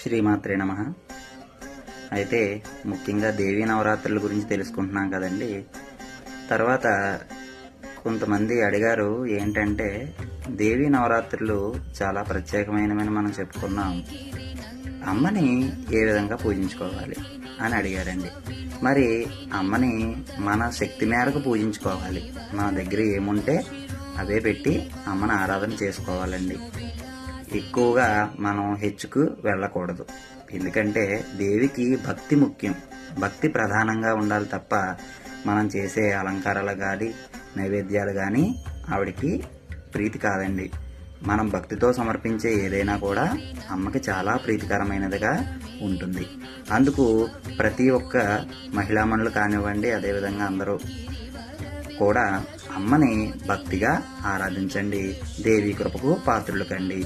శ్రీమాత్రే నమః. అయితే ముఖ్యంగా దేవీ నవరాత్రుల గురించి తెలుసుకుంటున్నాం కదండి. తర్వాత కొంతమంది అడిగారు ఏంటంటే, దేవీ నవరాత్రులు చాలా ప్రత్యేకమైనవని మనం చెప్పుకున్నాం, అమ్మని ఏ విధంగా పూజించుకోవాలి అని అడిగారండి. మరి అమ్మని మన శక్తి మేరకు పూజించుకోవాలి. మన దగ్గర ఏముంటే అవే పెట్టి అమ్మని ఆరాధన చేసుకోవాలండి. ఎక్కువగా మనం హెచ్చుకు వెళ్ళకూడదు. ఎందుకంటే దేవికి భక్తి ముఖ్యం, భక్తి ప్రధానంగా ఉండాలి తప్ప మనం చేసే అలంకారాలు కానీ నైవేద్యాలు కానీ ఆవిడికి ప్రీతి కాదండి. మనం భక్తితో సమర్పించే ఏదైనా కూడా అమ్మకి చాలా ప్రీతికరమైనదిగా ఉంటుంది. అందుకు ప్రతి ఒక్క మహిళామణులు కానివ్వండి, అదేవిధంగా అందరూ కూడా అమ్మని భక్తిగా ఆరాధించండి. దేవి కృపకు పాత్రులు కండి.